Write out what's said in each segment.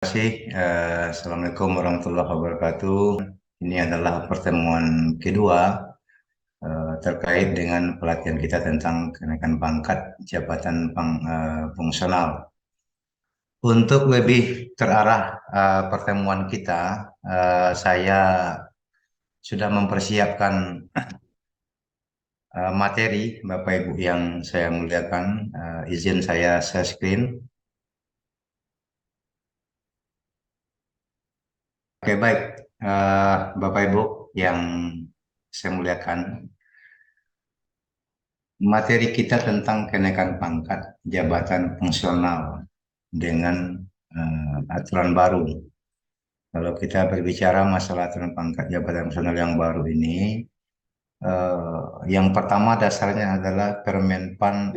Terima kasih. Assalamualaikum warahmatullahi wabarakatuh. Ini adalah pertemuan kedua terkait dengan pelatihan kita tentang kenaikan pangkat jabatan fungsional. Untuk lebih terarah pertemuan kita, saya sudah mempersiapkan materi, Bapak Ibu yang saya muliakan. Izin saya share screen. Oke, baik. Bapak Ibu yang saya muliakan, materi kita tentang kenaikan pangkat jabatan fungsional dengan aturan baru. Kalau kita berbicara masalah aturan pangkat jabatan fungsional yang baru ini, yang pertama dasarnya adalah Permenpan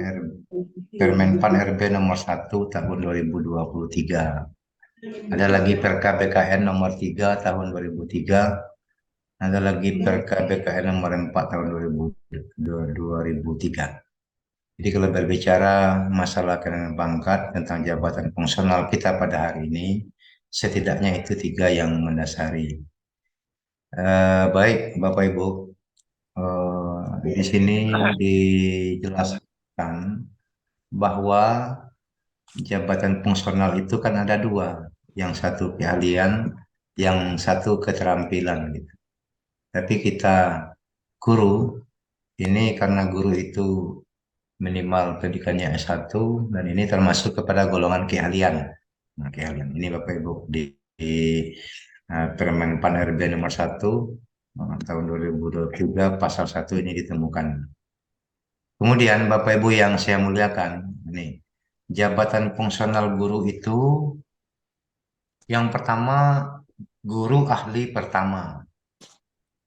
RB nomor 1 tahun 2023. Ada lagi Perka BKN nomor 3 tahun 2003. Ada lagi Perka BKN nomor 4 tahun 2003. Jadi kalau berbicara masalah kenaikan pangkat tentang jabatan fungsional kita pada hari ini, setidaknya itu tiga yang mendasari. Baik, Bapak Ibu, di sini dijelaskan bahwa jabatan fungsional itu kan ada dua, yang satu keahlian, yang satu keterampilan gitu. Tapi kita guru ini karena guru itu minimal pendidikannya S1 dan ini termasuk kepada golongan keahlian. Nah, keahlian ini Bapak Ibu di Permen Pan RB nomor 1 tahun 2023 pasal 1 ini ditemukan. Kemudian Bapak Ibu yang saya muliakan, ini jabatan fungsional guru itu yang pertama guru ahli pertama.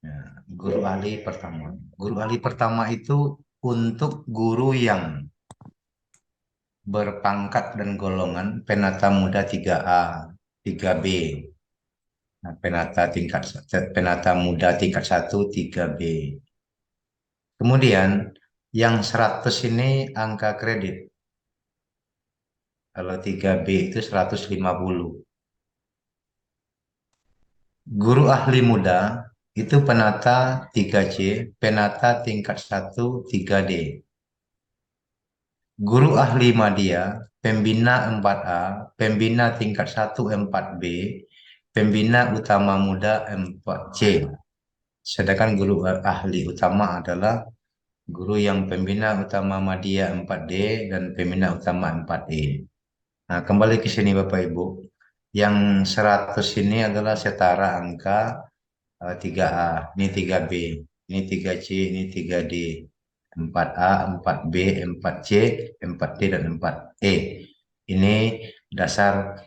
Ya, guru ahli pertama. Guru ahli pertama itu untuk guru yang berpangkat dan golongan penata muda 3A, 3B. Nah, penata muda tingkat 1, 3B. Kemudian yang 100 ini angka kredit. Kalau 3B itu 150. Guru ahli muda itu penata 3C, penata tingkat 1, 3D. Guru ahli madya, pembina 4A, pembina tingkat 1, 4B, pembina utama muda 4C. Sedangkan guru ahli utama adalah guru yang pembina utama madya 4D dan pembina utama 4E. Nah, kembali ke sini Bapak Ibu. Yang 100 ini adalah setara angka 3A, ini 3B, ini 3C, ini 3D. 4A, 4B, 4C, 4D, dan 4E. Ini dasar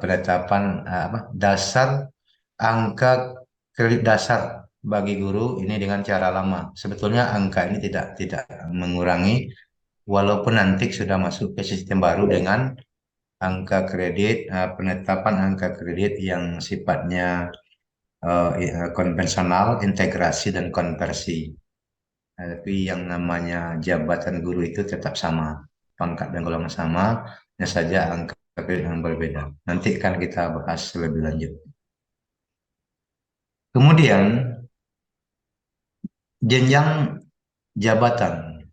penetapan dasar angka kredit dasar bagi guru ini dengan cara lama. Sebetulnya angka ini tidak mengurangi walaupun nanti sudah masuk ke sistem baru dengan angka kredit, penetapan angka kredit yang sifatnya konvensional, integrasi, dan konversi. Tapi yang namanya jabatan guru itu tetap sama, pangkat dan golongan sama, hanya saja angka kredit yang berbeda. Nanti kan kita bahas lebih lanjut. Kemudian jenjang jabatan,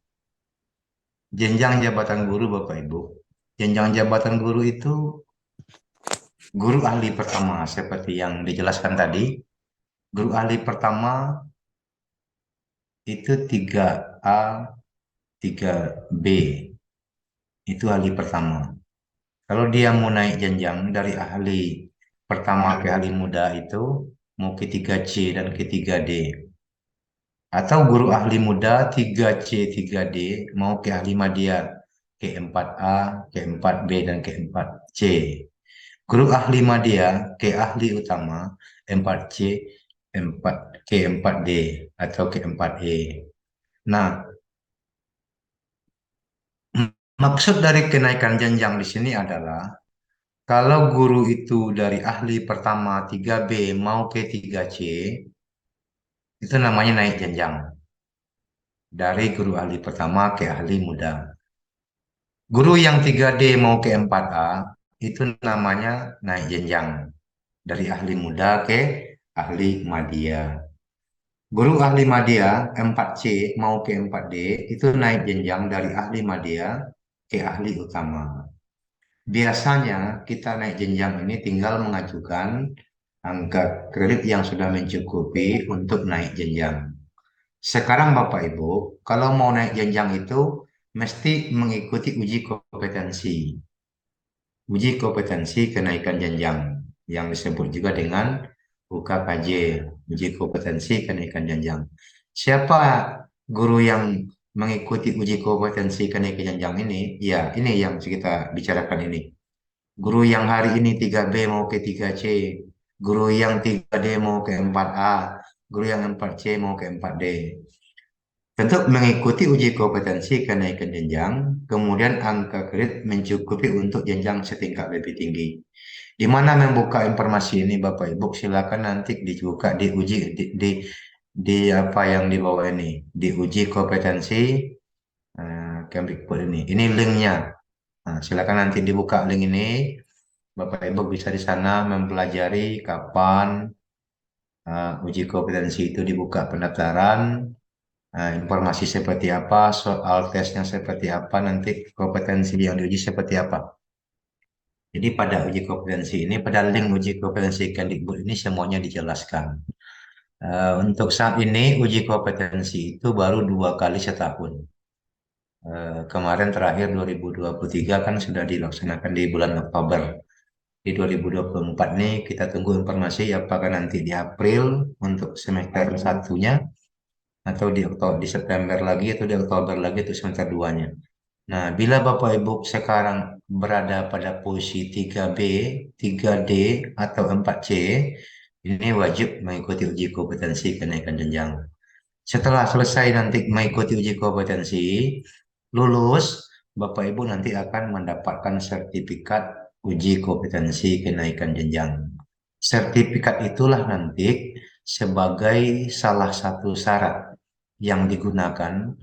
jenjang jabatan guru Bapak Ibu. Jenjang jabatan guru itu guru ahli pertama seperti yang dijelaskan tadi. Guru ahli pertama itu 3A, 3B. Itu ahli pertama. Kalau dia mau naik jenjang dari ahli pertama ke ahli muda itu mau ke 3C dan ke 3D. Atau guru ahli muda 3C, 3D mau ke ahli madya ke 4A, ke 4B, dan ke 4C. Guru ahli madya ke ahli utama 4C, 4 ke 4D atau ke 4E. Nah, maksud dari kenaikan jenjang di sini adalah kalau guru itu dari ahli pertama 3B mau ke 3C, itu namanya naik jenjang. Dari guru ahli pertama ke ahli muda. Guru yang 3D mau ke 4A, itu namanya naik jenjang dari ahli muda ke ahli madya. Guru ahli madya 4C mau ke 4D itu naik jenjang dari ahli madya ke ahli utama. Biasanya kita naik jenjang ini tinggal mengajukan angka kredit yang sudah mencukupi untuk naik jenjang. Sekarang Bapak Ibu, kalau mau naik jenjang itu mesti mengikuti uji kompetensi. Uji kompetensi kenaikan jenjang yang disebut juga dengan UKKJ, uji kompetensi kenaikan jenjang. Siapa guru yang mengikuti uji kompetensi kenaikan jenjang ini? Ya, ini yang kita bicarakan ini. Guru yang hari ini 3B mau ke 3C, guru yang 3D mau ke 4A, guru yang 4C mau ke 4D. Tentu mengikuti uji kompetensi kenaikan jenjang, kemudian angka kredit mencukupi untuk jenjang setingkat lebih tinggi. Di mana membuka informasi ini Bapak Ibu, silakan nanti dibuka di uji di apa yang di bawah ini, di uji kompetensi Kemdikbud ini. Ini linknya. Nah, silakan nanti dibuka link ini. Bapak Ibu bisa di sana mempelajari kapan uji kompetensi itu dibuka pendaftaran, informasi seperti apa, soal tesnya seperti apa, nanti kompetensi yang diuji seperti apa. Jadi pada uji kompetensi ini, pada link uji kompetensi Kemdikbud ini semuanya dijelaskan. Untuk saat ini uji kompetensi itu baru 2 kali setahun. Kemarin terakhir 2023 kan sudah dilaksanakan di bulan Oktober. Di 2024 nih kita tunggu informasi apakah nanti di April untuk semester satunya atau di Oktober, di September lagi atau di Oktober lagi untuk semester 2-nya. Nah, bila Bapak Ibu sekarang berada pada posisi 3B, 3D atau 4C, ini wajib mengikuti uji kompetensi kenaikan jenjang. Setelah selesai nanti mengikuti uji kompetensi, lulus, Bapak Ibu nanti akan mendapatkan sertifikat uji kompetensi kenaikan jenjang. Sertifikat itulah nanti sebagai salah satu syarat yang digunakan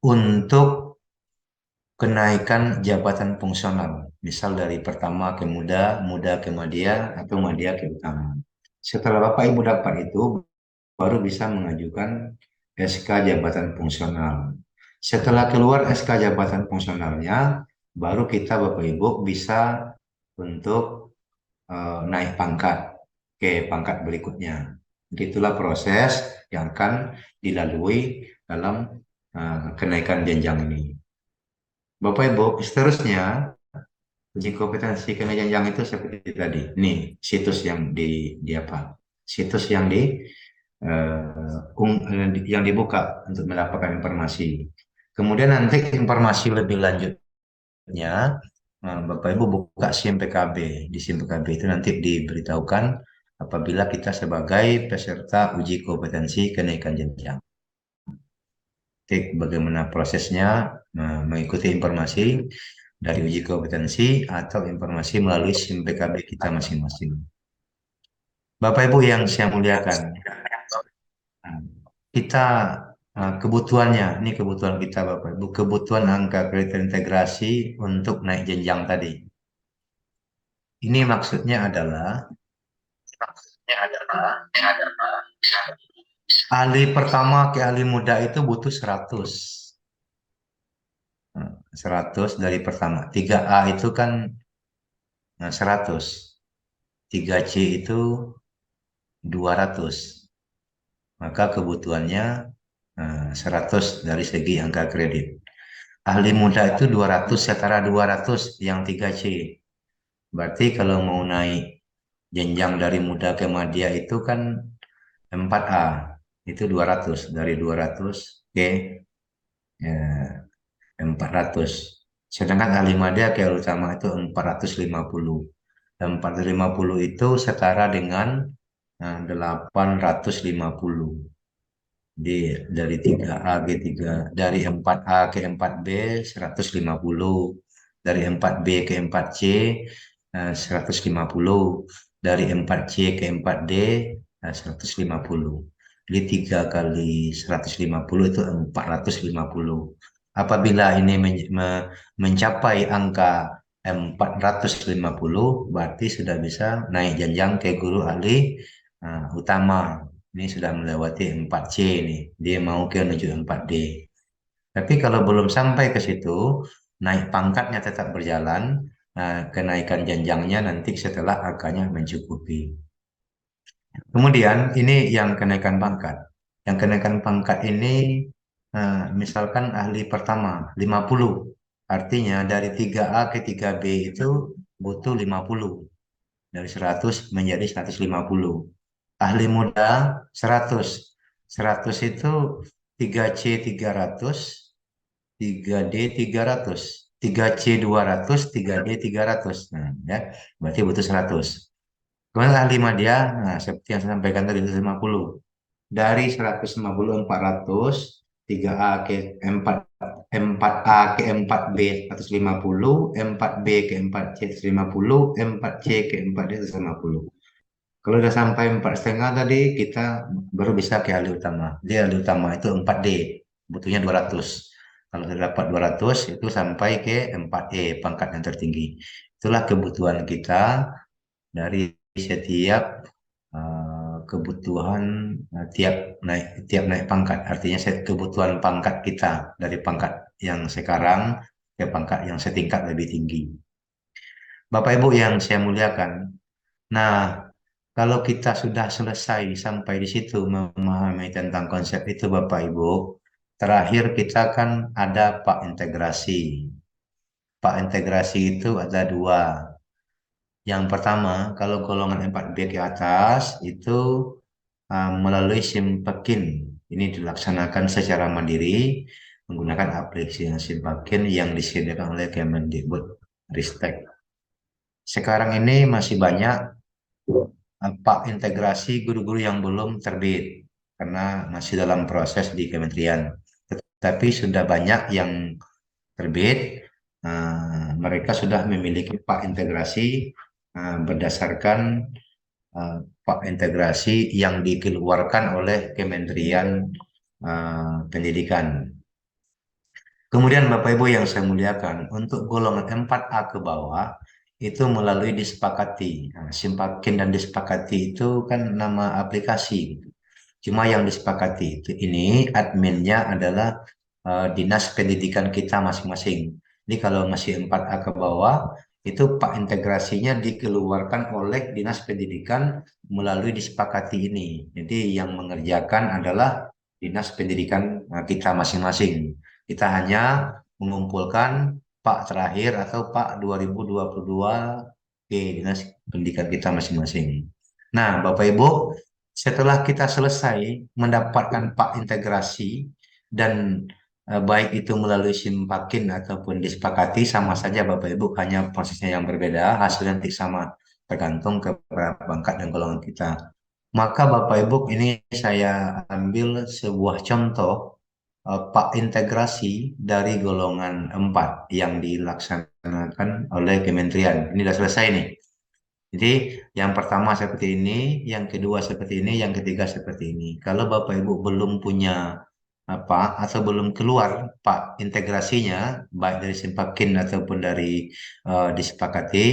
untuk kenaikan jabatan fungsional. Misal dari pertama ke muda, muda ke madya, atau madya ke utama. Setelah Bapak Ibu dapat itu, baru bisa mengajukan SK jabatan fungsional. Setelah keluar SK jabatan fungsionalnya, baru kita Bapak Ibu bisa untuk naik pangkat ke pangkat berikutnya. Itulah proses yang akan dilalui dalam kenaikan jenjang ini. Bapak Ibu, seterusnya uji kompetensi kenaikan jenjang itu seperti tadi. Nih, situs yang di apa? Situs yang yang dibuka untuk mendapatkan informasi. Kemudian nanti informasi lebih lanjutnya, Bapak Ibu buka SIM PKB. Di SIM PKB itu nanti diberitahukan apabila kita sebagai peserta uji kompetensi kenaikan jenjang. Bagaimana prosesnya mengikuti informasi dari uji kompetensi atau informasi melalui SIM PKB kita masing-masing. Bapak Ibu yang saya muliakan, kita kebutuhannya, ini kebutuhan kita Bapak Ibu, kebutuhan angka kredit integrasi untuk naik jenjang tadi. Ini maksudnya adalah ahli pertama ke ahli muda itu butuh 100. 100 dari pertama. 3A itu kan 100. 3C itu 200. Maka kebutuhannya 100 dari segi angka kredit. Ahli muda itu 200, setara 200 yang 3C. Berarti kalau mau naik jenjang dari muda ke madya itu kan 4A. Itu 200. Dari 200 ke 400. Sedangkan ahli madya ke utama itu 450. 450 itu setara dengan 850. Dari 3A ke 3, dari 4A ke 4B 150, dari 4B ke 4C 150, dari 4C ke 4D 150. Jadi 3 kali 150 itu 450. Apabila ini mencapai angka 450, berarti sudah bisa naik jenjang ke guru ahli utama. Ini sudah melewati 4C nih. Dia mau ke menuju 4D. Tapi kalau belum sampai ke situ, naik pangkatnya tetap berjalan. Kenaikan jenjangnya nanti setelah angkanya mencukupi. Kemudian ini yang kenaikan pangkat. Yang kenaikan pangkat ini misalkan ahli pertama 50. Artinya dari 3A ke 3B itu butuh 50. Dari 100 menjadi 150. Ahli muda 100. 100 itu 3C 300, 3D 300, 3C 200, 3D 300. Nah, ya, berarti butuh 100. Kemudian ahli media, nah seperti yang saya sampaikan tadi 150. Dari 150 400, 3A ke 4 4A ke 4B 150, 4B ke 4C 150, 4C ke 4D 150. Kalau udah sampai 4,5 tadi kita baru bisa ke ahli utama. Dia ahli utama itu 4D, butuhnya 200. Kalau sudah dapat 200 itu sampai ke 4E, pangkat yang tertinggi. Itulah kebutuhan kita dari setiap kebutuhan tiap naik pangkat. Artinya kebutuhan pangkat kita dari pangkat yang sekarang ke pangkat yang setingkat lebih tinggi. Bapak Ibu yang saya muliakan. Nah, kalau kita sudah selesai sampai di situ memahami tentang konsep itu Bapak Ibu, terakhir kita kan ada Pak integrasi. Pak integrasi itu ada dua. Yang pertama, kalau golongan 4B ke atas itu melalui Simpakin. Ini dilaksanakan secara mandiri menggunakan aplikasi Simpakin yang disediakan oleh Kemendikbud Ristek. Sekarang ini masih banyak Pak integrasi guru-guru yang belum terbit karena masih dalam proses di kementerian. Tetapi sudah banyak yang terbit. Mereka sudah memiliki Pak integrasi berdasarkan Pak integrasi yang dikeluarkan oleh Kementerian Pendidikan. Kemudian Bapak Ibu yang saya muliakan, untuk golongan 4A ke bawah itu melalui disepakati. Simpakin dan disepakati itu kan nama aplikasi. Cuma yang disepakati itu ini adminnya adalah dinas pendidikan kita masing-masing. Jadi kalau masih 4A ke bawah, itu Pak integrasinya dikeluarkan oleh dinas pendidikan melalui disepakati ini. Jadi yang mengerjakan adalah dinas pendidikan kita masing-masing. Kita hanya mengumpulkan Pak terakhir atau Pak 2022 ke dinas pendidikan kita masing-masing. Nah, Bapak Ibu, setelah kita selesai mendapatkan Pak integrasi dan baik itu melalui Simpakin ataupun disepakati sama saja Bapak Ibu, hanya prosesnya yang berbeda, hasilnya nanti sama tergantung kepada pangkat dan golongan kita. Maka Bapak Ibu ini saya ambil sebuah contoh Pak integrasi dari golongan 4 yang dilaksanakan oleh kementerian. Ini sudah selesai nih. Jadi yang pertama seperti ini, yang kedua seperti ini, yang ketiga seperti ini. Kalau Bapak Ibu belum punya apa atau belum keluar Pak integrasinya, baik dari Simpakin ataupun dari disepakati,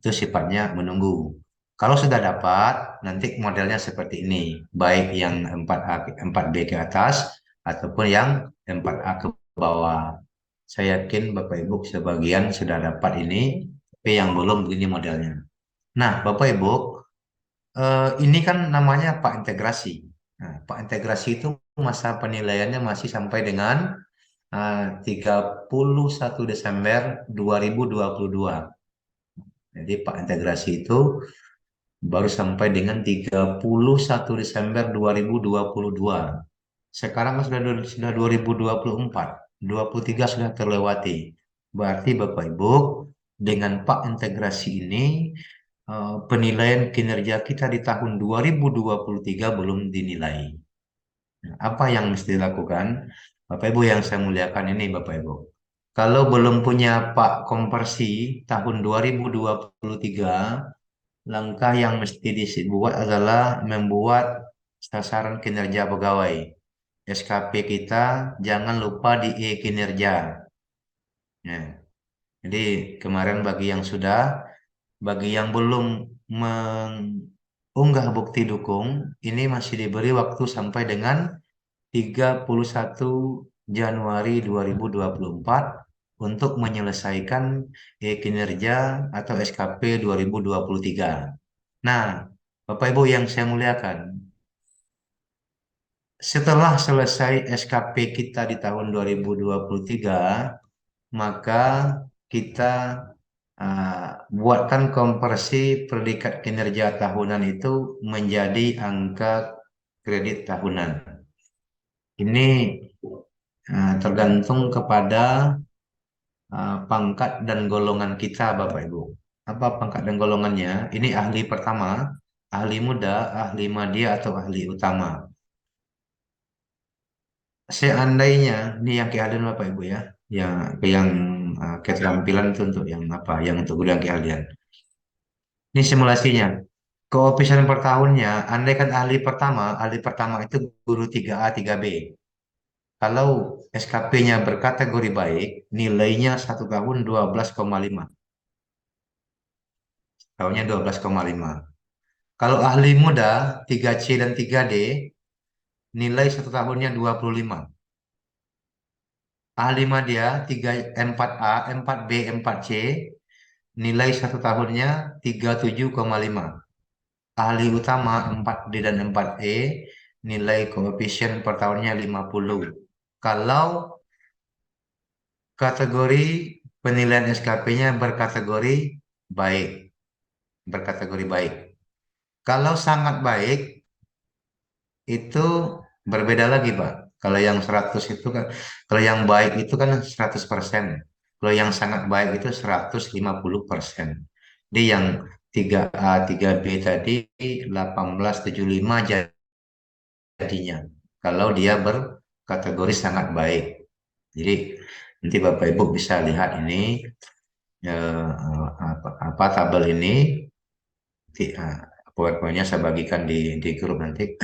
itu sifatnya menunggu. Kalau sudah dapat, nanti modelnya seperti ini, baik yang 4A, 4B ke atas ataupun yang 4A ke bawah. Saya yakin Bapak Ibu sebagian sudah dapat ini, tapi yang belum begini modelnya. Nah, Bapak Ibu, ini kan namanya Pak Integrasi. Nah, Pak Integrasi itu masa penilaiannya masih sampai dengan 31 Desember 2022. Jadi Pak Integrasi itu baru sampai dengan 31 Desember 2022. Sekarang kan sudah 2024, 23 sudah terlewati. Berarti Bapak Ibu, dengan Pak Integrasi ini penilaian kinerja kita di tahun 2023 belum dinilai. Nah, apa yang mesti dilakukan? Bapak Ibu yang saya muliakan ini Bapak Ibu. Kalau belum punya Pak Konversi tahun 2023, langkah yang mesti dibuat adalah membuat sasaran kinerja pegawai. SKP kita jangan lupa di E kinerja. Ya. Jadi kemarin bagi yang sudah, bagi yang belum mengunggah bukti dukung, ini masih diberi waktu sampai dengan 31 Januari 2024 untuk menyelesaikan kinerja atau SKP 2023. Nah, Bapak Ibu yang saya muliakan, setelah selesai SKP kita di tahun 2023, maka kita buatkan konversi predikat kinerja tahunan itu menjadi angka kredit tahunan. Ini tergantung kepada pangkat dan golongan kita, Bapak Ibu. Apa pangkat dan golongannya? Ini ahli pertama, ahli muda, ahli madya, atau ahli utama. Seandainya, ini yang keahlian Bapak Ibu ya, yang keterampilan itu untuk yang apa? Yang untuk gudang keahlian. Ini simulasinya. Koefisien per tahunnya, andai kan ahli pertama itu guru 3A, 3B. Kalau SKP-nya berkategori baik, nilainya satu tahun 12,5. Tahunnya 12,5. Kalau ahli muda 3C dan 3D, nilai satu tahunnya 25. Ahli madya 3 4A, 4B, 4C, nilai satu tahunnya 37,5. Ahli utama 4D dan 4E, nilai koefisien per tahunnya 50. Kalau kategori penilaian SKP-nya baik, berkategori baik. Kalau sangat baik, itu berbeda lagi, Pak. Kalau yang 100 itu kan, kalau yang baik itu kan 100%. Kalau yang sangat baik itu 150%. Jadi yang 3A, 3B tadi 1875 jadinya. Kalau dia berkategori sangat baik. Jadi nanti Bapak Ibu bisa lihat ini apa tabel ini. Nanti PowerPoint-nya saya bagikan di grup nanti.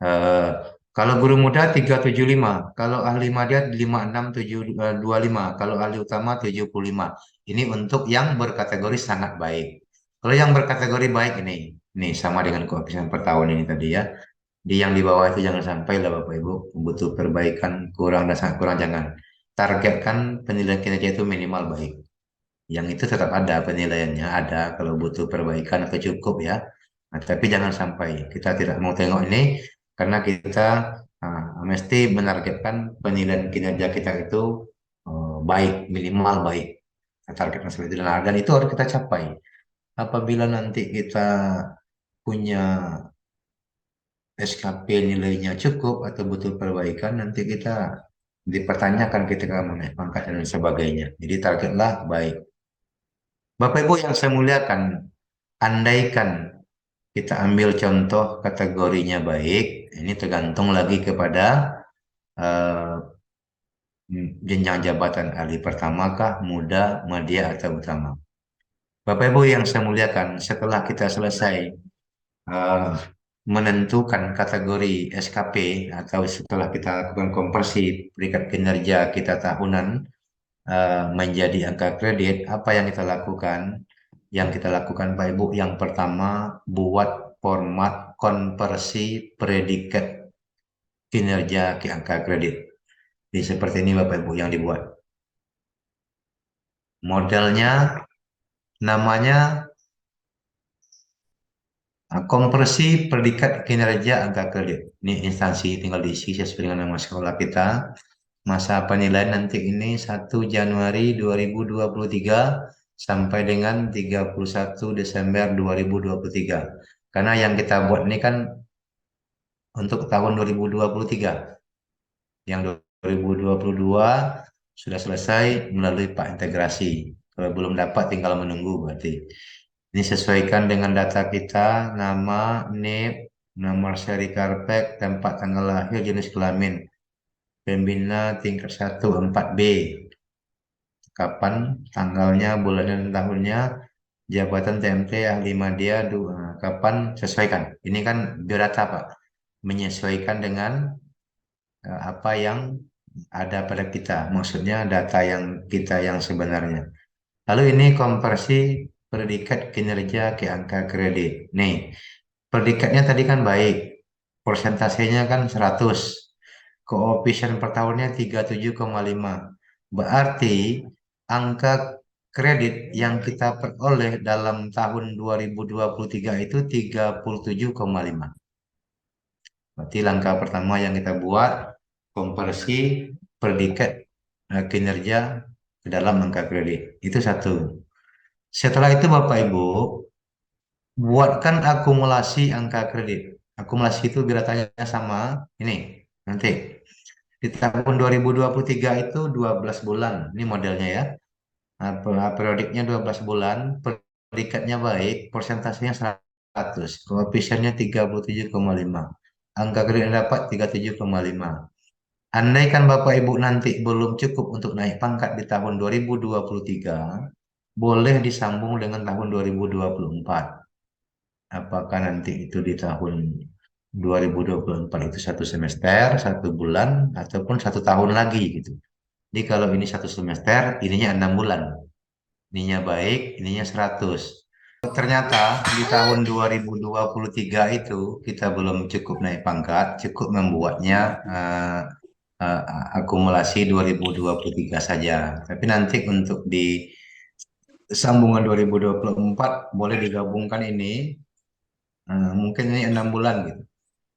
Eh, Kalau guru muda 375, kalau ahli madya 5625, kalau ahli utama 75. Ini untuk yang berkategori sangat baik. Kalau yang berkategori baik ini sama dengan koefisien per tahun ini tadi ya. Di yang di bawah itu jangan sampai lah Bapak Ibu butuh perbaikan kurang dan sangat kurang jangan. Targetkan penilaian kinerja itu minimal baik. Yang itu tetap ada penilaiannya ada kalau butuh perbaikan atau cukup ya. Nah, tapi jangan sampai kita tidak mau tengok ini karena kita mesti menargetkan penilaian kinerja kita itu baik, minimal baik. Targetnya seperti itu. Nah, dan itu harus kita capai. Apabila nanti kita punya SKP nilainya cukup atau butuh perbaikan, nanti kita dipertanyakan ketika mau naik pangkat dan sebagainya. Jadi targetlah baik. Bapak Ibu yang saya muliakan, andaikan kita ambil contoh kategorinya baik, ini tergantung lagi kepada eh, jenjang jabatan ahli pertama kah, muda, media, atau utama. Bapak Ibu yang saya muliakan, setelah kita selesai eh, menentukan kategori SKP atau setelah kita lakukan konversi peringkat kinerja kita tahunan menjadi angka kredit, apa yang kita lakukan? Yang kita lakukan, Pak Ibu, yang pertama buat format konversi predikat kinerja ke angka kredit. Jadi seperti ini Bapak Ibu yang dibuat. Modelnya namanya konversi predikat kinerja angka kredit. Ini instansi tinggal diisi sesuai dengan nama sekolah kita. Masa penilaian nanti ini 1 Januari 2023 sampai dengan 31 Desember 2023. Karena yang kita buat ini kan untuk tahun 2023. Yang 2022 sudah selesai melalui Pak integrasi. Kalau belum dapat tinggal menunggu berarti. Ini sesuaikan dengan data kita, nama, NIP, nomor seri karpet, tempat tanggal lahir, jenis kelamin. Pembina tingkat 1 4B. Kapan tanggalnya, bulannya, dan tahunnya, jabatan TMT, ahli media, kapan sesuaikan. Ini kan biodata Pak, menyesuaikan dengan apa yang ada pada kita. Maksudnya data yang kita yang sebenarnya. Lalu ini konversi predikat kinerja ke angka kredit. Nih, predikatnya tadi kan baik, persentasenya kan 100, koefisien per tahunnya 37,5. Berarti angka kredit yang kita peroleh dalam tahun 2023 itu 37,5. Berarti langkah pertama yang kita buat, konversi predikat kinerja ke dalam angka kredit. Itu satu. Setelah itu Bapak Ibu, buatkan akumulasi angka kredit. Akumulasi itu biasanya sama ini. Nanti di tahun 2023 itu 12 bulan. Ini modelnya ya. Periodiknya 12 bulan, predikatnya baik, persentasenya 100, koefisiennya 37,5. Angka kredit yang dapat 37,5. Andaikan Bapak Ibu nanti belum cukup untuk naik pangkat di tahun 2023, boleh disambung dengan tahun 2024. Apakah nanti itu di tahun 2024 itu satu semester, satu bulan, ataupun satu tahun lagi gitu. Jadi kalau ini satu semester, ininya 6 bulan. Ininya baik, ininya 100. Ternyata di tahun 2023 itu kita belum cukup naik pangkat, cukup membuatnya eh, akumulasi 2023 saja. Tapi nanti untuk di sambungan 2024 boleh digabungkan ini, mungkin ini 6 bulan gitu.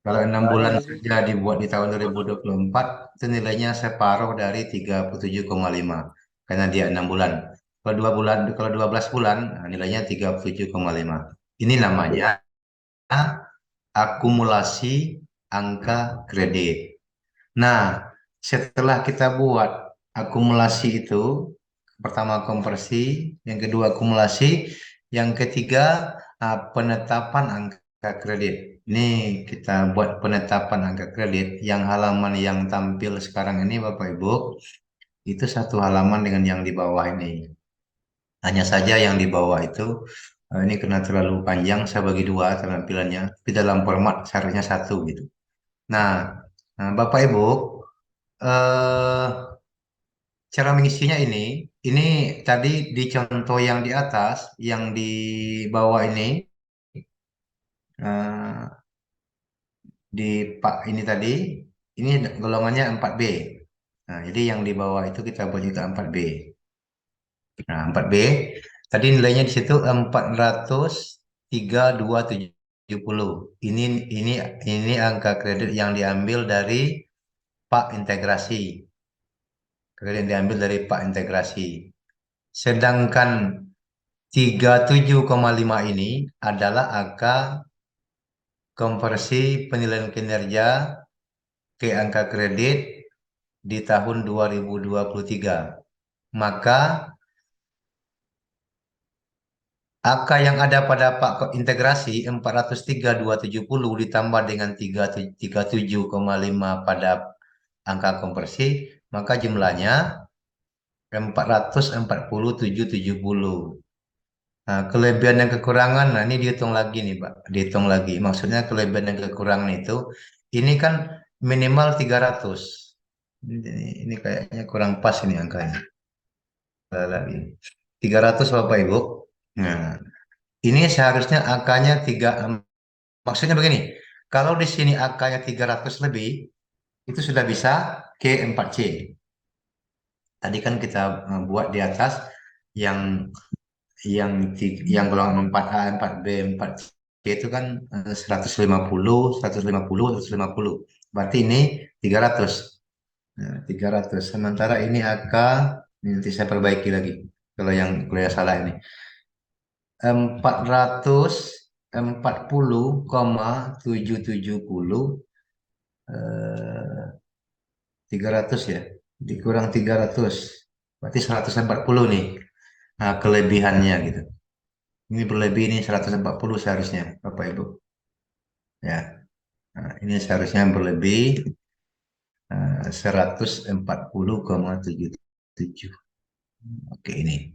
Kalau 6 bulan saja dibuat di tahun 2024, itu nilainya separuh dari 37,5 karena dia 6 bulan. Kalau 2 bulan, kalau 12 bulan, nah, nilainya 37,5. Ini namanya akumulasi angka kredit. Nah, setelah kita buat akumulasi itu, pertama konversi, yang kedua akumulasi, yang ketiga penetapan angka kredit. Ini kita buat penetapan angka kredit yang halaman yang tampil sekarang ini Bapak Ibu, itu satu halaman dengan yang di bawah ini. Hanya saja yang di bawah itu, ini karena terlalu panjang, saya bagi dua tampilannya, tapi dalam format seharusnya satu gitu. Nah, Bapak Ibu, eh, cara mengisinya ini tadi di contoh yang di atas, yang di bawah eh, di Pak ini tadi, ini golongannya 4B. Nah, jadi yang di bawah itu kita buat juga 4B. Nah, 4B, tadi nilainya di situ 403.270. Ini angka kredit yang diambil dari Pak Integrasi. Kredit yang diambil dari Pak Integrasi. Sedangkan 37,5 ini adalah angka konversi penilaian kinerja ke angka kredit di tahun 2023. Maka angka yang ada pada Pak Integrasi 403.270 ditambah dengan 37,5 pada angka konversi, maka jumlahnya 447,70. Nah, kelebihan dan kekurangan, nah ini dihitung lagi nih Pak, dihitung lagi. Maksudnya kelebihan dan kekurangan itu, ini kan minimal 300. Ini kayaknya kurang pas ini angkanya. Salah lagi. 300 Bapak Ibu. Nah, ini seharusnya angkanya maksudnya begini, kalau di sini angkanya 300 lebih, itu sudah bisa ke 4C. Tadi kan kita buat di atas yang yang golongan 4A, 4B, 4C itu kan 150, 150, 150. Berarti ini 300. Nah, 300. Sementara ini angka, ini nanti saya perbaiki lagi. Kalau yang salah ini. 440,770 eh, 300 ya. Dikurang 300. Berarti 140 nih. Nah, kelebihannya gitu. Ini berlebih ini 140 seharusnya, Bapak Ibu. Ya. Nah, ini seharusnya berlebih 140,77. Oke, ini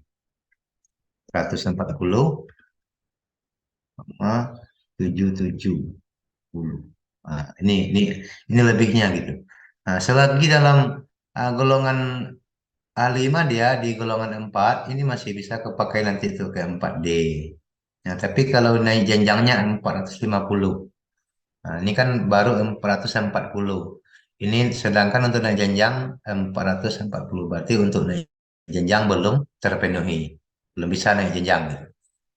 140,770. Nah, ini lebihnya gitu. Nah, selagi dalam golongan A5 dia di golongan 4 ini masih bisa kepakai nanti tuh ke 4D. Nah, tapi kalau naik jenjangnya 450. Nah, ini kan baru 440. Ini sedangkan untuk naik jenjang 440. Berarti untuk naik jenjang belum terpenuhi. Belum bisa naik jenjang gitu.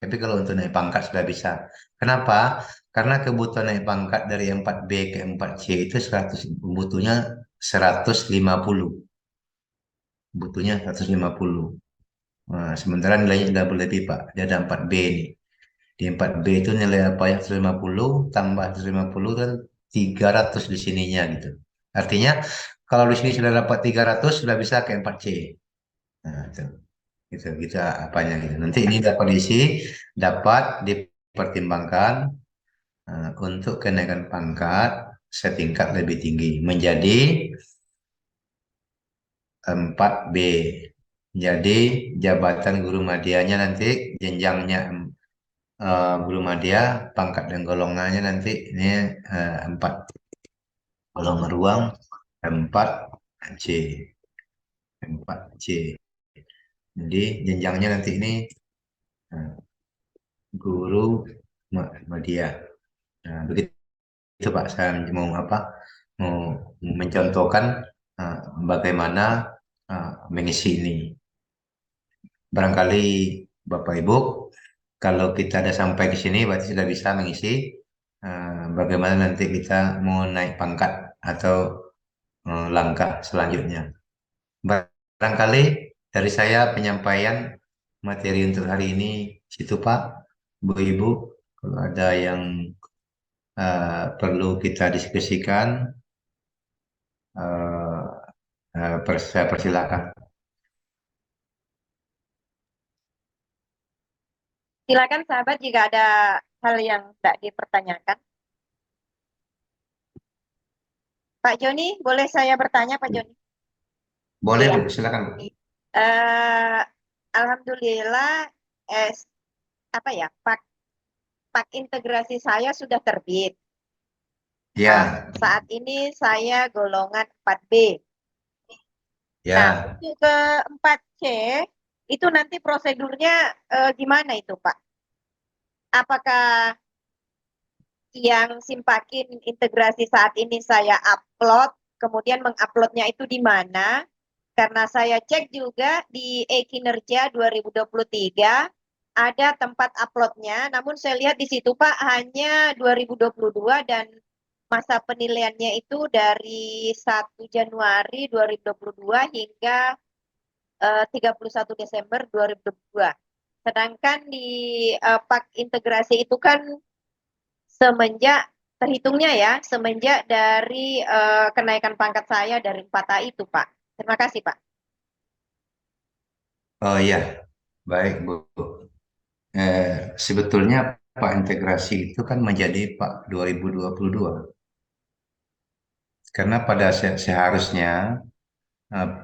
Tapi kalau untuk naik pangkat sudah bisa. Kenapa? Karena kebutuhan naik pangkat dari 4B ke 4C itu 100, butuhnya 150. Butuhnya 150. Nah, sementara nilainya sudah berlebih, Pak. Dia ada 4B nih. Di 4B itu nilai apa ya 150 tambah 150 kan 300 di sininya gitu. Artinya kalau di sini sudah dapat 300 sudah bisa ke 4C. Nah, itu gitu, gitu apanya gitu. Nanti ini dapat diisi, dapat dipertimbangkan untuk kenaikan pangkat setingkat lebih tinggi menjadi 4B. Jadi jabatan guru madianya nanti jenjangnya guru madya pangkat dan golongannya nanti ini 4 golongan ruang 4C 4C. Jadi jenjangnya nanti ini eh, guru madya. Nah, begitu Pak, saya mau apa? Mau mencontohkan eh, bagaimana mengisi ini. Barangkali Bapak Ibu, kalau kita ada sampai ke sini, berarti sudah bisa mengisi bagaimana nanti kita mau naik pangkat atau langkah selanjutnya. Barangkali dari saya penyampaian materi untuk hari ini, situ Pak, Bu Ibu, kalau ada yang perlu kita diskusikan, uh, saya persilakan. Silakan sahabat jika ada hal yang tidak dipertanyakan. Pak Joni, boleh saya bertanya Pak Joni? Boleh Iya. Bu, silakan Bu. Eh, Alhamdulillah, eh, apa ya, pak integrasi saya sudah terbit. Ya, Saat ini saya golongan 4B. Nah, ya. untuk ke 4C, itu nanti prosedurnya gimana itu Pak? Apakah yang Simpakin integrasi saat ini saya upload, kemudian menguploadnya itu di mana? Karena saya cek juga di e-kinerja 2023 ada tempat uploadnya, namun saya lihat di situ Pak hanya 2022 dan masa penilaiannya itu dari 1 Januari 2022 hingga 31 Desember 2022. Sedangkan di Pak integrasi itu kan semenjak terhitungnya ya, semenjak dari kenaikan pangkat saya dari 4A itu, Pak. Terima kasih, Pak. Oh iya, baik Bu. Sebetulnya Pak integrasi itu kan menjadi Pak 2022. Karena pada seharusnya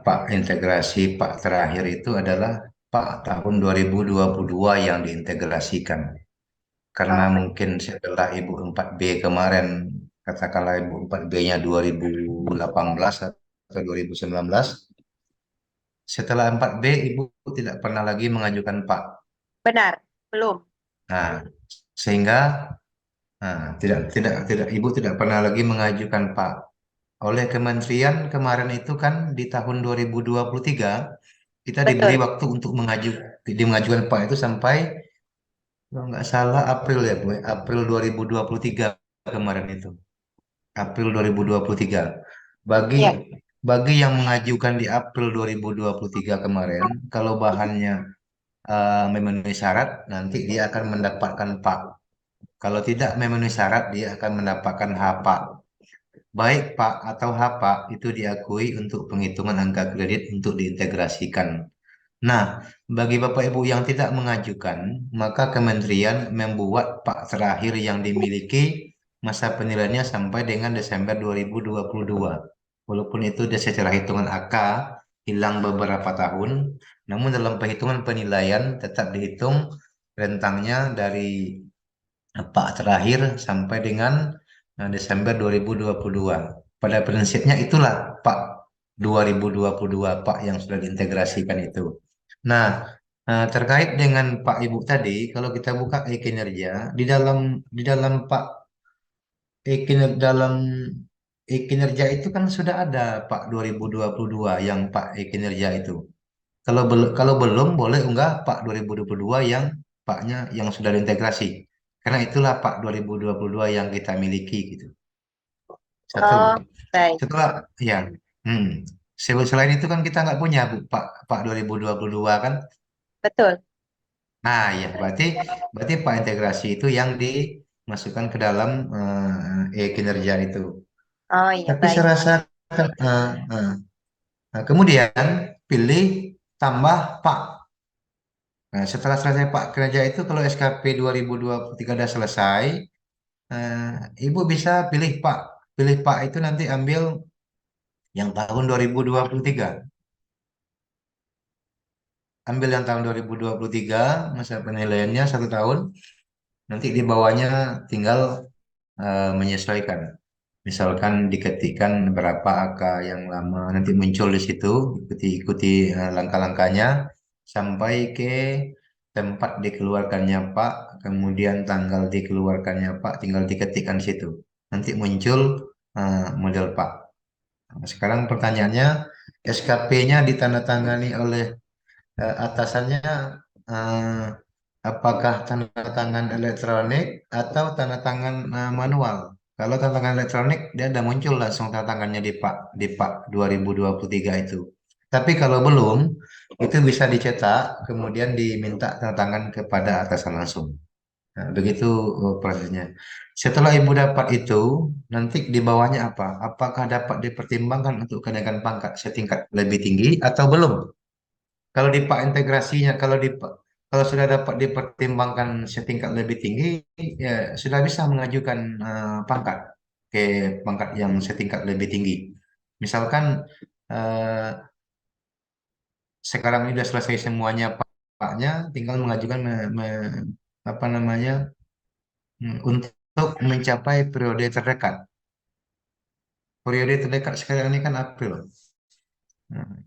Pak integrasi Pak terakhir itu adalah Pak tahun 2022 yang diintegrasikan. Karena Oh, mungkin setelah Ibu 4B kemarin, katakanlah Ibu 4B-nya 2018 atau 2019, setelah 4B Ibu tidak pernah lagi mengajukan Pak. benar, belum. Nah, sehingga tidak Ibu tidak pernah lagi mengajukan Pak. Oleh kementerian kemarin itu kan di tahun 2023 kita diberi Betul. waktu untuk mengajukan Pak itu sampai kalau nggak salah April ya Bu, ya. April 2023 kemarin itu. April 2023. Bagi Ya, bagi yang mengajukan di April 2023 kemarin, kalau bahannya memenuhi syarat, nanti dia akan mendapatkan Pak. Kalau tidak memenuhi syarat, dia akan mendapatkan HPA. Baik Pak atau HPA itu diakui untuk penghitungan angka kredit untuk diintegrasikan. Nah, bagi Bapak Ibu yang tidak mengajukan, maka kementerian membuat Pak terakhir yang dimiliki masa penilaiannya sampai dengan Desember 2022. Walaupun itu dia secara hitungan AK hilang beberapa tahun, namun dalam perhitungan penilaian tetap dihitung rentangnya dari Pak terakhir sampai dengan Desember 2022. Pada prinsipnya itulah Pak 2022 Pak yang sudah diintegrasikan itu. Nah, terkait dengan Pak Ibu tadi, kalau kita buka e-kinerja di dalam Pak e-kinerja itu kan sudah ada Pak 2022 yang Pak e-kinerja itu. Kalau belum boleh unggah Pak 2022 yang Paknya yang sudah diintegrasi. Karena itulah Pak 2022 yang kita miliki gitu. Satu. Oh, baik. Setelah ya, hmm. Selain itu kan kita nggak punya Bu, Pak Pak 2022 kan. Betul. Nah, ya berarti berarti Pak integrasi itu yang dimasukkan ke dalam kinerja itu. Oh iya, Tapi saya baik. rasa kemudian pilih tambah Pak. Nah, setelah selesai Pak kerja itu kalau SKP 2023 sudah selesai, eh, Ibu bisa pilih Pak. Pilih Pak itu nanti ambil yang tahun 2023. Ambil yang tahun 2023, masa penilaiannya 1 tahun. Nanti di bawahnya tinggal menyesuaikan. Misalkan diketikkan berapa angka yang lama, nanti muncul di situ, ikuti-ikuti langkah-langkahnya sampai ke tempat dikeluarkannya Pak, kemudian tanggal dikeluarkannya Pak, tinggal diketikkan di situ. Nanti muncul model Pak. Nah, sekarang pertanyaannya, SKP-nya ditandatangani oleh atasannya eh, apakah tanda tangan elektronik atau tanda tangan manual? Kalau tanda tangan elektronik dia ada muncul langsung tanda tangannya di Pak 2023 itu. Tapi kalau belum itu bisa dicetak kemudian diminta tanda tangan kepada atasan langsung. Nah, begitu prosesnya. Setelah ibu dapat itu, nanti di bawahnya apa? Apakah dapat dipertimbangkan untuk kenaikan pangkat setingkat lebih tinggi atau belum? Kalau di Pak integrasinya, kalau sudah dapat dipertimbangkan setingkat lebih tinggi, ya sudah bisa mengajukan pangkat ke pangkat yang setingkat lebih tinggi. Misalkan eh, sekarang ini sudah selesai semuanya Paknya, tinggal mengajukan apa namanya untuk mencapai periode terdekat. Periode terdekat sekarang ini kan April. Nah,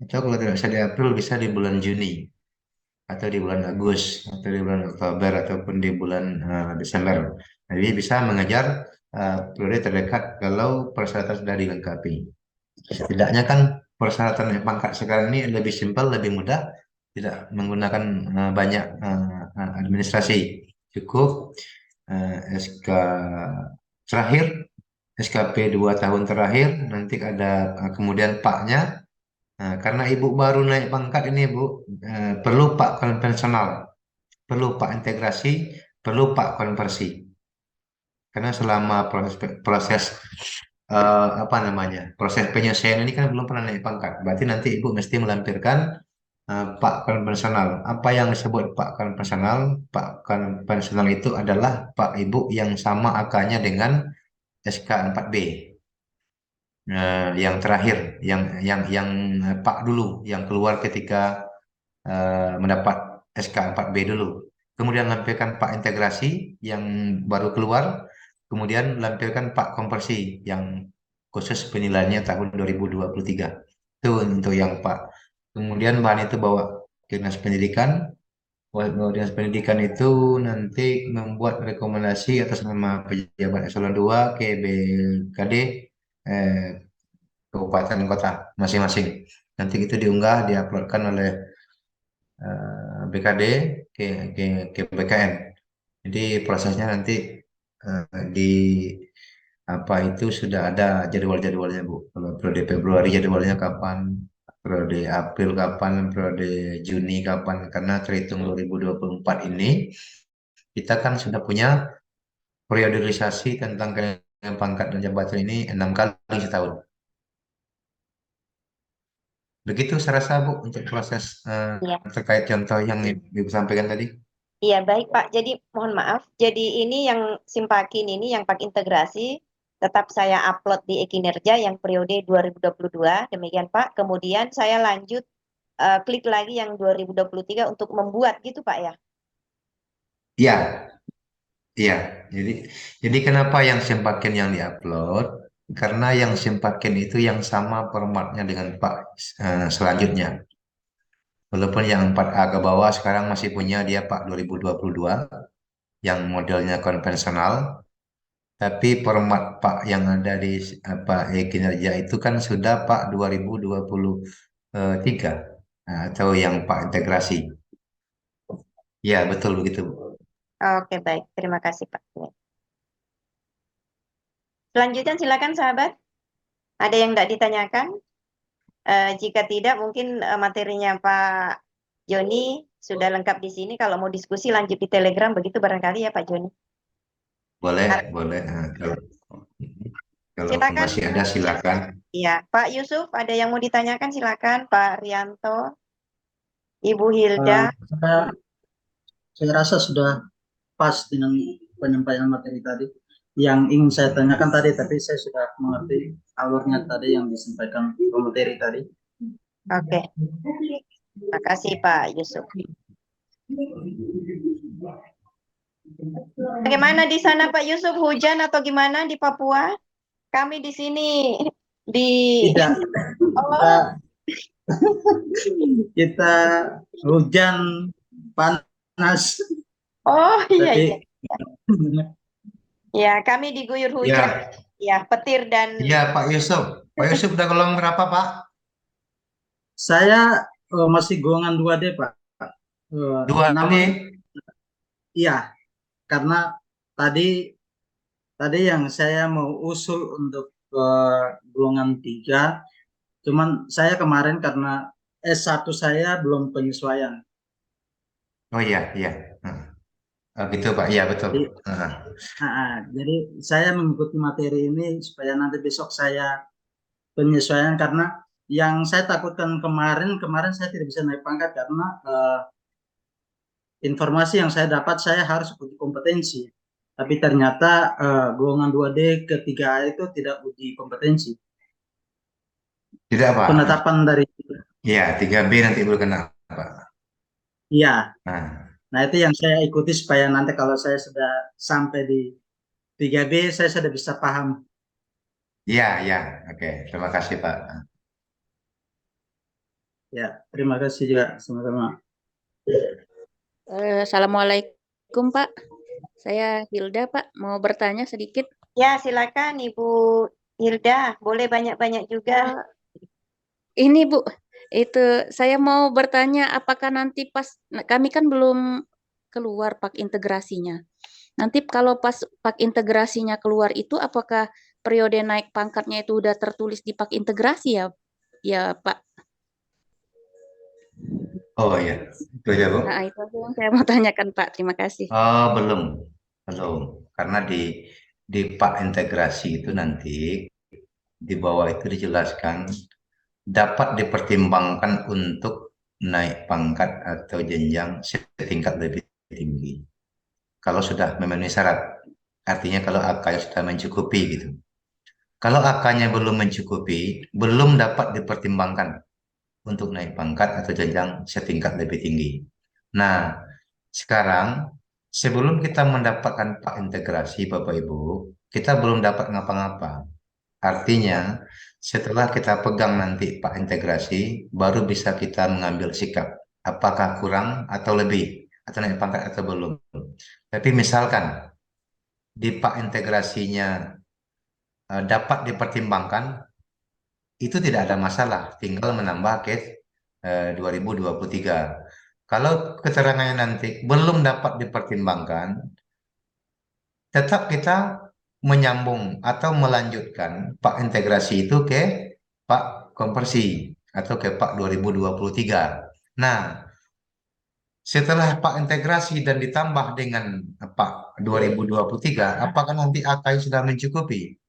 itu kalau tidak bisa di April bisa di bulan Juni, atau di bulan Agustus atau di bulan Oktober ataupun di bulan Desember. Jadi bisa mengejar periode terdekat kalau persyaratan sudah dilengkapi. Setidaknya kan persyaratan pangkat sekarang ini lebih simpel, lebih mudah, tidak menggunakan banyak administrasi. Cukup SK terakhir, SKP 2 tahun terakhir, nanti ada kemudian paknya. Nah, karena ibu baru naik pangkat ini, Bu, perlu pak konvensional, perlu pak integrasi, perlu pak konversi. Karena selama proses proses apa namanya, proses penyesuaian ini kan belum pernah naik pangkat. Berarti nanti ibu mesti melampirkan pak konvensional. Apa yang disebut pak konvensional? Pak konvensional itu adalah pak ibu yang sama akanya dengan SK 4B. Yang terakhir, yang Pak dulu, yang keluar ketika mendapat SK 4B dulu. Kemudian lampirkan Pak integrasi yang baru keluar, kemudian lampirkan Pak konversi yang khusus penilaiannya tahun 2023. Itu untuk yang Pak. Kemudian bahan itu bawa ke Dinas Pendidikan. Bawa Dinas Pendidikan itu nanti membuat rekomendasi atas nama pejabat eselon 2 ke BKD kabupaten kota masing-masing. Nanti itu diunggah, diuploadkan oleh BKD ke, ke, ke BKN. Jadi prosesnya nanti di apa itu sudah ada jadwal-jadwalnya Bu. Kalau periode Februari jadwalnya kapan, periode April kapan, periode Juni kapan. Karena terhitung 2024 ini kita kan sudah punya periodisasi tentang kenaikan pangkat dan jabatan ini 6 kali setahun. Begitu saya rasa Bu untuk proses Iya. terkait contoh yang Ibu sampaikan tadi. Iya, baik Pak. Jadi mohon maaf. Jadi ini yang Simpakin ini yang Pak integrasi tetap saya upload di e-kinerja yang periode 2022. Demikian Pak. Kemudian saya lanjut klik lagi yang 2023 untuk membuat gitu Pak ya. Iya, iya. Jadi kenapa yang sempakin yang diupload? karena yang simpakin itu yang sama formatnya dengan Pak selanjutnya. Walaupun yang 4A ke bawah sekarang masih punya dia Pak 2022 yang modelnya konvensional, tapi format Pak yang ada di apa kinerja itu kan sudah Pak 2023 atau yang Pak integrasi. Ya, betul begitu. Oke, baik. Terima kasih, Pak. Selanjutnya silakan sahabat. Ada yang tidak ditanyakan? Jika tidak, mungkin materinya Pak Joni sudah lengkap di sini. Kalau mau diskusi lanjut di Telegram, begitu barangkali ya Pak Joni. Boleh, boleh. Kalau Silakan. masih ada silakan. Ya, Pak Yusuf, ada yang mau ditanyakan? Silakan, Pak Rianto, Ibu Hilda. Eh, saya, saya rasa sudah pas dengan penyampaian materi tadi. Yang ingin saya tanyakan tadi, tapi saya sudah mengerti alurnya tadi yang disampaikan pemateri tadi. Oke, terima kasih Pak Yusuf. Bagaimana di sana Pak Yusuf, hujan atau gimana di Papua? Kami di sini di Tidak, Oh, kita hujan panas, oh iya tapi iya. Ya, kami diguyur hujan. Ya, Ya, petir dan ya Pak Yusuf. Pak Yusuf udah golong berapa Pak? saya masih golongan 2D, Pak. Dua D. Namun iya, karena tadi tadi yang saya mau usul untuk golongan 3, cuman saya kemarin karena S1 saya belum penyesuaian. Oh iya, iya. Oh, gitu Pak. Iya betul. Jadi, Nah, jadi saya mengikuti materi ini supaya nanti besok saya penyesuaian, karena yang saya takutkan kemarin saya tidak bisa naik pangkat karena informasi yang saya dapat saya harus uji kompetensi. Tapi ternyata golongan 2D ke 3A itu tidak uji kompetensi. tidak Pak. Penetapan dari Iya, 3B nanti baru kena Pak. iya. Nah, Nah, itu yang saya ikuti supaya nanti kalau saya sudah sampai di 3B saya sudah bisa paham. iya, iya. Oke, terima kasih Pak. Ya, terima kasih juga sama-sama. Assalamualaikum Pak, saya Hilda Pak, mau bertanya sedikit. ya silakan Ibu Hilda, boleh banyak-banyak juga. Ini Bu, itu saya mau bertanya apakah nanti pas kami kan belum keluar pak integrasinya. Nanti kalau pas pak integrasinya keluar itu apakah periode naik pangkatnya itu udah tertulis di pak integrasi ya? Ya Pak. Oh iya, itu aja Bu. Nah, itu aja yang saya mau tanyakan Pak. Terima kasih. Oh, belum. Belum. Karena di Pak integrasi itu nanti di bawah itu dijelaskan dapat dipertimbangkan untuk naik pangkat atau jenjang setingkat lebih tinggi. Kalau sudah memenuhi syarat, artinya kalau AK-nya sudah mencukupi gitu. Kalau AK-nya belum mencukupi, belum dapat dipertimbangkan untuk naik pangkat atau jenjang setingkat lebih tinggi. Nah, sekarang sebelum kita mendapatkan Pak integrasi Bapak Ibu, kita belum dapat ngapa-ngapa. Artinya, setelah kita pegang nanti Pak integrasi, baru bisa kita mengambil sikap. Apakah kurang atau lebih, atau naik pangkat atau belum. Tapi misalkan di Pak integrasinya dapat dipertimbangkan, itu tidak ada masalah, tinggal menambah case 2023. Kalau keterangannya nanti belum dapat dipertimbangkan, tetap kita menyambung atau melanjutkan Pak integrasi itu ke Pak konversi atau ke Pak 2023. Nah, setelah Pak integrasi dan ditambah dengan Pak 2023, apakah nanti AK sudah mencukupi?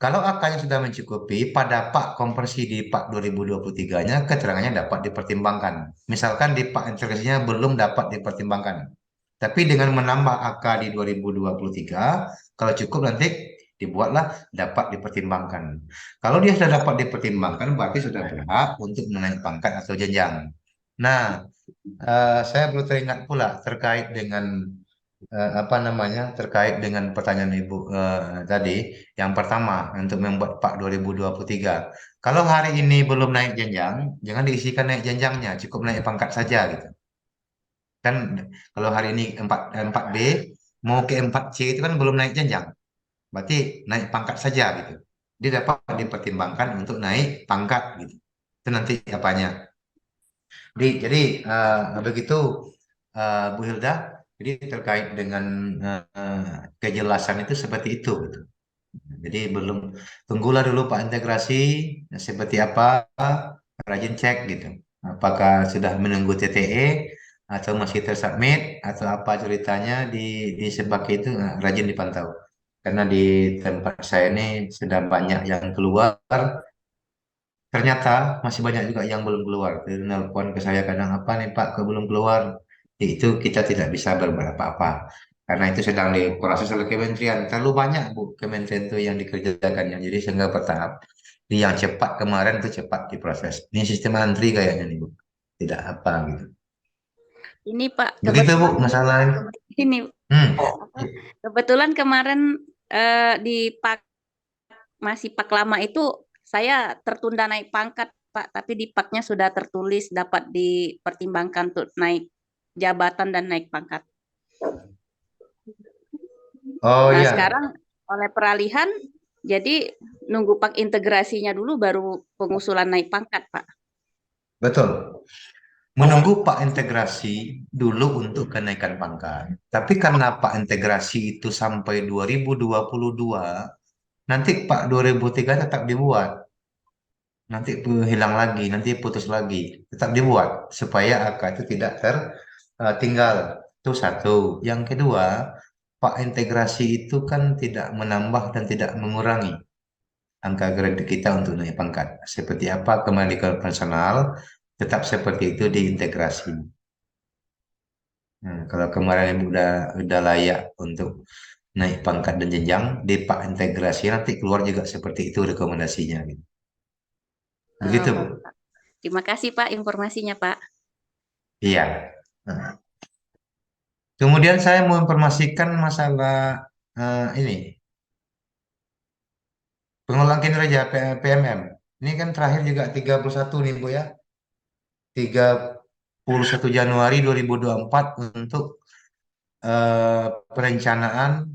Kalau AK-nya sudah mencukupi, pada Pak konversi di Pak 2023-nya, keterangannya dapat dipertimbangkan. Misalkan di Pak integrasinya belum dapat dipertimbangkan. Tapi dengan menambah AK di 2023, kalau cukup nanti dibuatlah dapat dipertimbangkan. Kalau dia sudah dapat dipertimbangkan, berarti sudah berhak untuk menaik pangkat atau jenjang. Nah, saya perlu teringat pula terkait dengan apa namanya terkait dengan pertanyaan Ibu tadi. Yang pertama untuk membuat Pak 2023. Kalau hari ini belum naik jenjang, jangan diisikan naik jenjangnya, cukup naik pangkat saja gitu. Kan kalau hari ini 4B mau ke 4C itu kan belum naik jenjang. Berarti naik pangkat saja gitu. Dia dapat dipertimbangkan untuk naik pangkat gitu. Itu nanti apanya. Jadi begitu Bu Hilda. Jadi terkait dengan kejelasan itu seperti itu gitu. Jadi belum tunggulah dulu Pak integrasi seperti apa, rajin cek gitu. Apakah sudah menunggu TTE atau masih tersubmit atau apa ceritanya di Sebaki itu rajin dipantau. Karena di tempat saya ini sudah banyak yang keluar, ternyata masih banyak juga yang belum keluar. Jadi nelpon ke saya kadang apa nih Pak, kok belum keluar? Itu kita tidak bisa berbuat apa-apa. Karena itu sedang diproses oleh kementerian. Terlalu banyak Bu kementerian itu yang dikerjakannya. Jadi sehingga bertahap. Yang cepat kemarin itu cepat diproses. Ini sistem antri kayaknya nih Bu. Tidak apa gitu. Ini Pak, Begitu Bu kebetulan masalahnya. ini Hmm. kebetulan kemarin di Pak masih Pak lama itu saya tertunda naik pangkat Pak, tapi di Paknya sudah tertulis dapat dipertimbangkan untuk naik jabatan dan naik pangkat. Oh Nah, iya, sekarang oleh peralihan jadi nunggu Pak integrasinya dulu baru pengusulan naik pangkat, Pak. betul. Menunggu Pak integrasi dulu untuk kenaikan pangkat. Tapi karena Pak integrasi itu sampai 2022, nanti Pak 2003 tetap dibuat. Nanti hilang lagi, nanti putus lagi. Tetap dibuat supaya angka itu tidak tertinggal. Itu satu. Yang kedua, Pak integrasi itu kan tidak menambah dan tidak mengurangi angka kredit kita untuk naik pangkat. Seperti apa kembali ke personal, tetap seperti itu diintegrasi. Nah, kalau kemarin Ibu udah layak untuk naik pangkat dan jenjang, di Pak integrasi nanti keluar juga seperti itu rekomendasinya. Gitu. Begitu, Bu. Baik, Pak. Terima kasih Pak informasinya, Pak. Iya. Nah, kemudian saya mau informasikan masalah ini pengulangan kinerja PMM. Ini kan terakhir juga 31 nih Bu ya. 31 Januari 2024 untuk perencanaan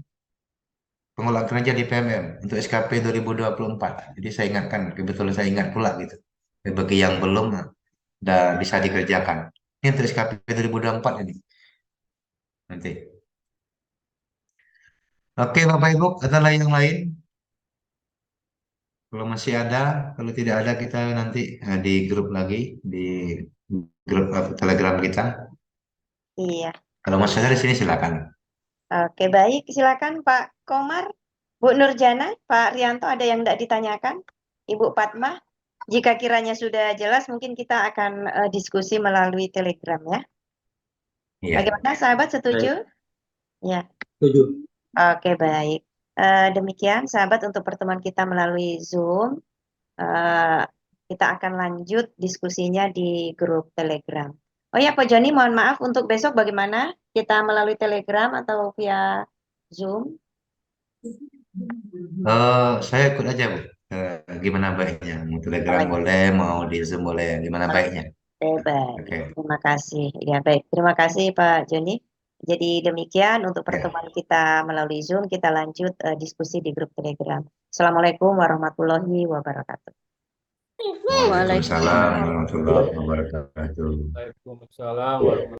pengulangan kinerja di PMM untuk SKP 2024. Jadi saya ingatkan, kebetulan saya ingat pula gitu. Bagi yang belum, udah bisa dikerjakan. Ini untuk SKP 2024 ini. Nanti. Oke Bapak Ibu, ada yang lain? Kalau masih ada, kalau tidak ada kita nanti di grup lagi, di grup Telegram kita. Iya. Kalau masih ada di sini silakan. Oke, baik. Silakan Pak Komar, Bu Nurjana, Pak Rianto, ada yang tidak ditanyakan? Ibu Padma, jika kiranya sudah jelas, mungkin kita akan diskusi melalui Telegram ya. Iya. Bagaimana sahabat, setuju? Ya. Setuju. Oke, baik. Demikian sahabat untuk pertemuan kita melalui Zoom. Kita akan lanjut diskusinya di grup Telegram. Oh ya, Pak Joni, mohon maaf untuk besok bagaimana? Kita melalui Telegram atau via Zoom? Saya ikut aja Bu. Gimana baiknya? Mau Telegram Baik. boleh, mau di Zoom boleh. Gimana baiknya? Baik. Oke. Terima kasih. Ya, baik. Terima kasih Pak Joni. Jadi demikian untuk Ya. pertemuan kita melalui Zoom, kita lanjut diskusi di grup Telegram. Assalamualaikum warahmatullahi wabarakatuh. Waalaikumsalam warahmatullahi wabarakatuh. Waalaikumsalam warahmatullahi